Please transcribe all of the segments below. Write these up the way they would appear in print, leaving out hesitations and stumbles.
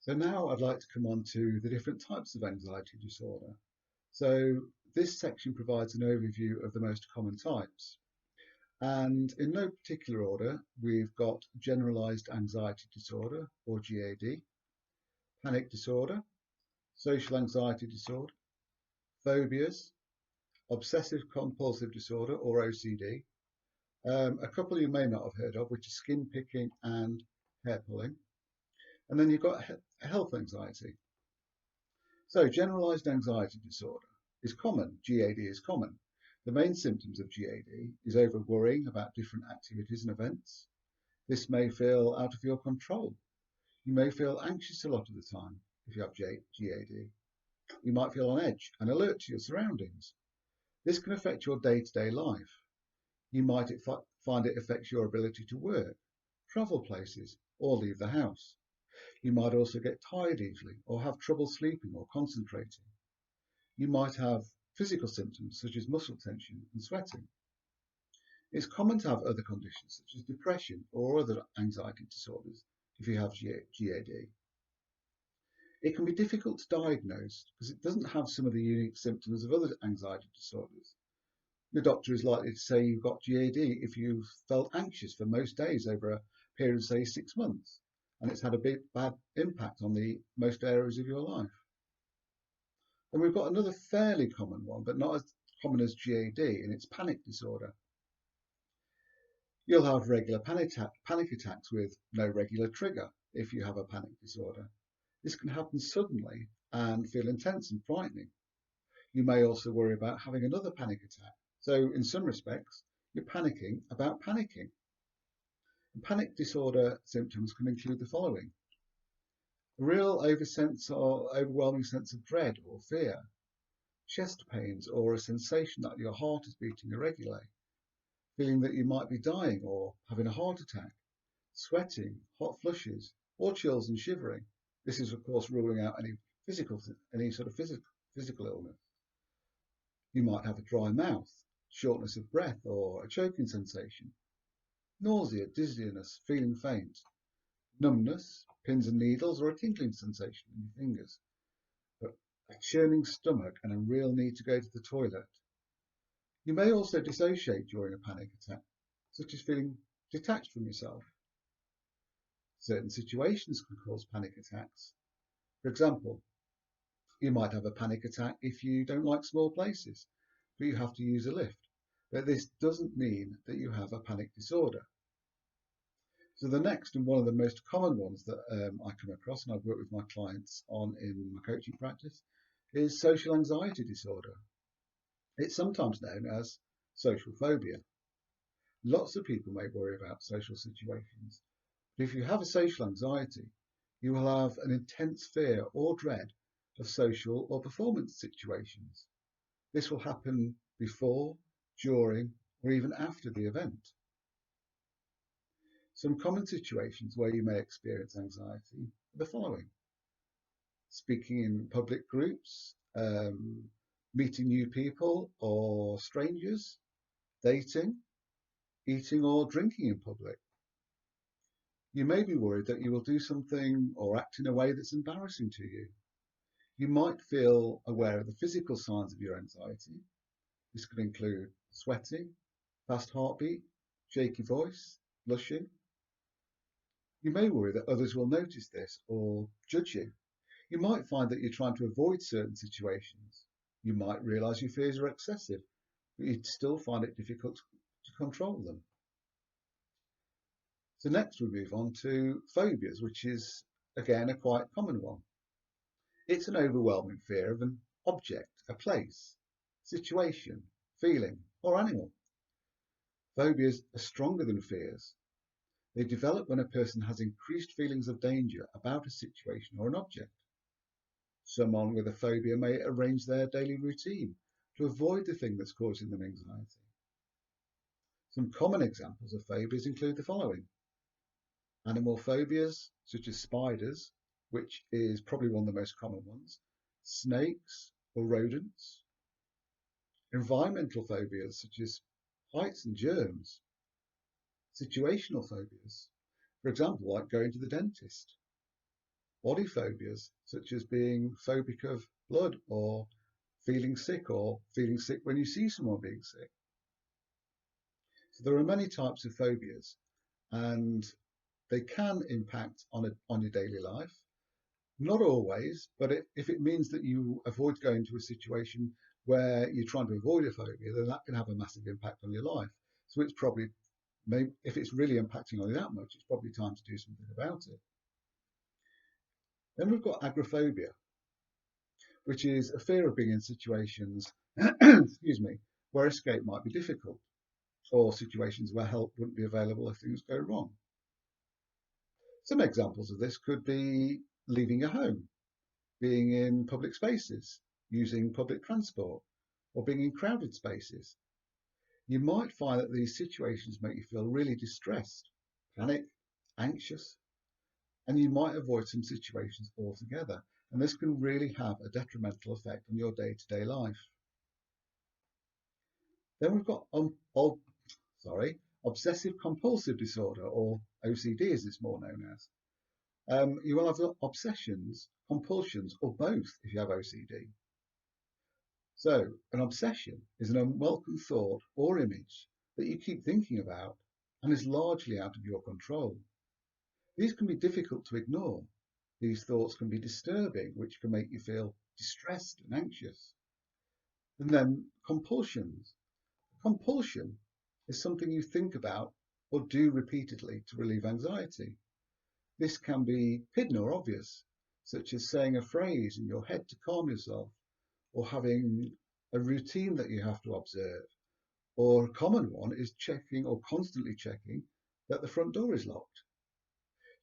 So now I'd like to come on to the different types of anxiety disorder. So this section provides an overview of the most common types. And in no particular order, we've got generalized anxiety disorder, or GAD, panic disorder, social anxiety disorder, phobias, obsessive compulsive disorder, or OCD, a couple you may not have heard of, which are skin picking and hair pulling. And then you've got health anxiety. So generalized anxiety disorder is common. GAD is common. The main symptoms of GAD is over worrying about different activities and events. This may feel out of your control. You may feel anxious a lot of the time if you have GAD. You might feel on edge and alert to your surroundings. This can affect your day-to-day life. You might find it affects your ability to work, travel places, or leave the house. You might also get tired easily or have trouble sleeping or concentrating. You might have physical symptoms such as muscle tension and sweating. It's common to have other conditions such as depression or other anxiety disorders if you have GAD. It can be difficult to diagnose because it doesn't have some of the unique symptoms of other anxiety disorders. The doctor is likely to say you've got GAD if you've felt anxious for most days over a period of, say, 6 months, and it's had a bad impact on the most areas of your life. And we've got another fairly common one, but not as common as GAD, and it's panic disorder. You'll have regular panic attacks with no regular trigger if you have a panic disorder. This can happen suddenly and feel intense and frightening. You may also worry about having another panic attack. So in some respects, you're panicking about panicking. And panic disorder symptoms can include the following: a real overwhelming sense of dread or fear, chest pains or a sensation that your heart is beating irregularly, feeling that you might be dying or having a heart attack, sweating, hot flushes, or chills and shivering. This is, of course, ruling out any sort of physical illness. You might have a dry mouth, shortness of breath, or a choking sensation, nausea, dizziness, feeling faint, numbness, pins and needles, or a tingling sensation in your fingers, but a churning stomach and a real need to go to the toilet. You may also dissociate during a panic attack, such as feeling detached from yourself. Certain situations can cause panic attacks. For example, you might have a panic attack if you don't like small places, but you have to use a lift. But this doesn't mean that you have a panic disorder. So the next and one of the most common ones that I come across and I've worked with my clients on in my coaching practice is social anxiety disorder. It's sometimes known as social phobia. Lots of people may worry about social situations, but if you have a social anxiety, you will have an intense fear or dread of social or performance situations. This will happen before, during, or even after the event. Some common situations where you may experience anxiety are the following: speaking in public groups, meeting new people or strangers, dating, eating or drinking in public. You may be worried that you will do something or act in a way that's embarrassing to you. You might feel aware of the physical signs of your anxiety. This could include sweating, fast heartbeat, shaky voice, blushing. You may worry that others will notice this or judge you. You might find that you're trying to avoid certain situations. You might realize your fears are excessive, but you'd still find it difficult to control them. So next we move on to phobias, which is again a quite common one. It's an overwhelming fear of an object, a place, situation, feeling, or animal. Phobias are stronger than fears. They develop when a person has increased feelings of danger about a situation or an object. Someone with a phobia may arrange their daily routine to avoid the thing that's causing them anxiety. Some common examples of phobias include the following: animal phobias, such as spiders, which is probably one of the most common ones, snakes or rodents; environmental phobias, such as heights and germs; situational phobias, for example, like going to the dentist; body phobias, such as being phobic of blood or feeling sick when you see someone being sick. So there are many types of phobias, and they can impact on your daily life. Not always, but if it means that you avoid going to a situation where you're trying to avoid a phobia, then that can have a massive impact on your life. So it's probably, maybe, if it's really impacting on you that much, it's probably time to do something about it. Then we've got agoraphobia, which is a fear of being in situations, excuse me, where escape might be difficult, or situations where help wouldn't be available if things go wrong. Some examples of this could be leaving your home, being in public spaces, using public transport, or being in crowded spaces. You might find that these situations make you feel really distressed, panic, anxious, and you might avoid some situations altogether. And this can really have a detrimental effect on your day-to-day life. Then we've got obsessive compulsive disorder, or OCD as it's more known as. You will have obsessions, compulsions, or both if you have OCD. So, an obsession is an unwelcome thought or image that you keep thinking about and is largely out of your control. These can be difficult to ignore. These thoughts can be disturbing, which can make you feel distressed and anxious. And then compulsions. Compulsion is something you think about or do repeatedly to relieve anxiety. This can be hidden or obvious, such as saying a phrase in your head to calm yourself, or having a routine that you have to observe. Or a common one is checking or constantly checking that the front door is locked.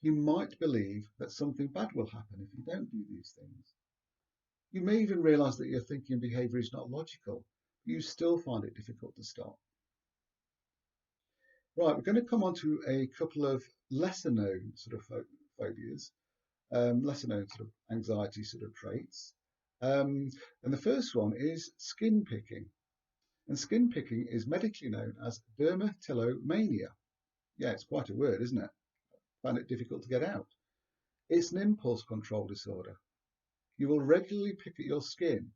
You might believe that something bad will happen if you don't do these things. You may even realize that your thinking and behavior is not logical, but you still find it difficult to stop. Right, we're going to come on to a couple of lesser known sort of phobias, lesser known sort of anxiety sort of traits. And the first one is skin picking. And skin picking is medically known as dermatillomania. Yeah, it's quite a word, isn't it? I find it difficult to get out. It's an impulse control disorder. You will regularly pick at your skin.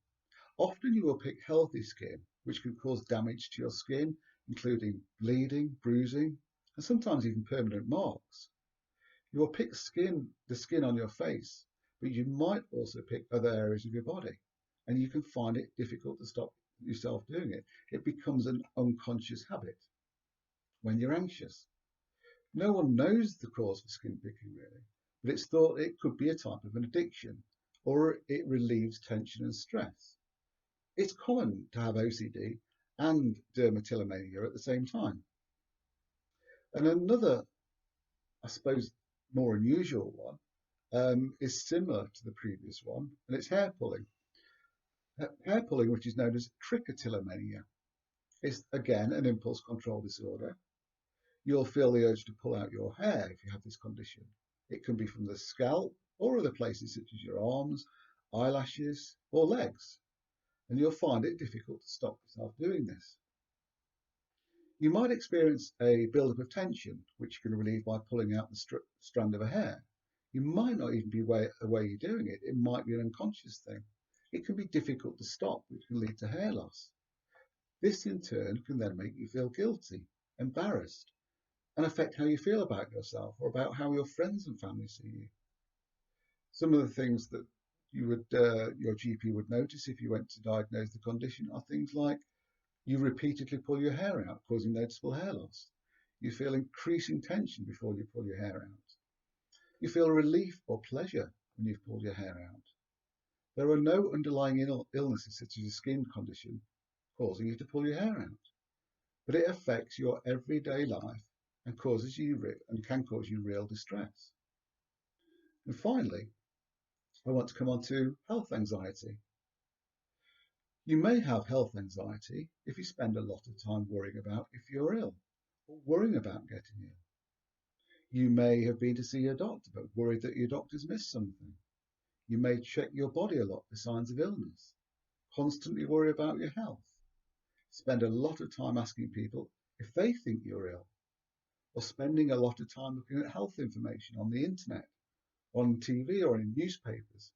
Often you will pick healthy skin, which can cause damage to your skin, including bleeding, bruising, and sometimes even permanent marks. You will pick the skin on your face, but you might also pick other areas of your body, and you can find it difficult to stop yourself doing it. It becomes an unconscious habit when you're anxious. No one knows the cause for skin picking really, but it's thought it could be a type of an addiction, or it relieves tension and stress. It's common to have OCD and dermatillomania at the same time. And another, I suppose, more unusual one is similar to the previous one, and it's hair pulling. Hair pulling, which is known as trichotillomania, is again an impulse control disorder. You'll feel the urge to pull out your hair if you have this condition. It can be from the scalp or other places such as your arms, eyelashes, or legs, and you'll find it difficult to stop yourself doing this. You might experience a buildup of tension, which you can relieve by pulling out the strand of a hair. You might not even be aware you're doing it. It might be an unconscious thing. It can be difficult to stop, which can lead to hair loss. This in turn can then make you feel guilty, embarrassed, and affect how you feel about yourself or about how your friends and family see you. Some of the things that your GP would notice if you went to diagnose the condition are things like you repeatedly pull your hair out, causing noticeable hair loss. You feel increasing tension before you pull your hair out. You feel relief or pleasure when you've pulled your hair out. There are no underlying illnesses such as a skin condition causing you to pull your hair out, but it affects your everyday life and can cause you real distress. And finally, I want to come on to health anxiety. You may have health anxiety if you spend a lot of time worrying about if you're ill or worrying about getting ill. You may have been to see your doctor but worried that your doctor's missed something. You may check your body a lot for signs of illness, constantly worry about your health, spend a lot of time asking people if they think you're ill, or spending a lot of time looking at health information on the internet On TV or in newspapers,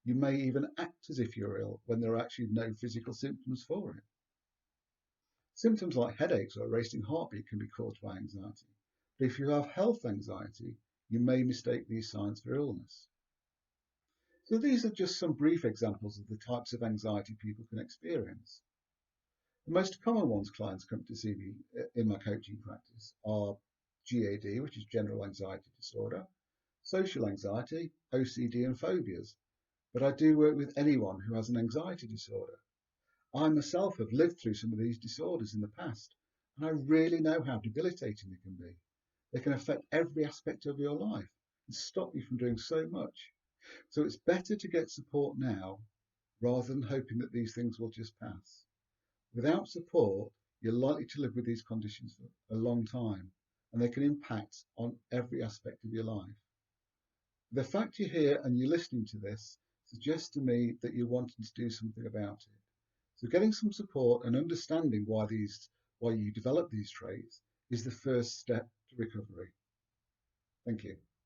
you may even act as if you're ill when there are actually no physical symptoms for it. Symptoms like headaches or a racing heartbeat can be caused by anxiety, but if you have health anxiety, you may mistake these signs for illness. So these are just some brief examples of the types of anxiety people can experience. The most common ones clients come to see me in my coaching practice are GAD, which is general anxiety disorder, social anxiety, OCD and phobias. But I do work with anyone who has an anxiety disorder. I myself have lived through some of these disorders in the past, and I really know how debilitating they can be. They can affect every aspect of your life and stop you from doing so much. So it's better to get support now rather than hoping that these things will just pass. Without support, you're likely to live with these conditions for a long time, and they can impact on every aspect of your life. The fact you're here and you're listening to this suggests to me that you're wanting to do something about it. So getting some support and understanding why you develop these traits is the first step to recovery. Thank you.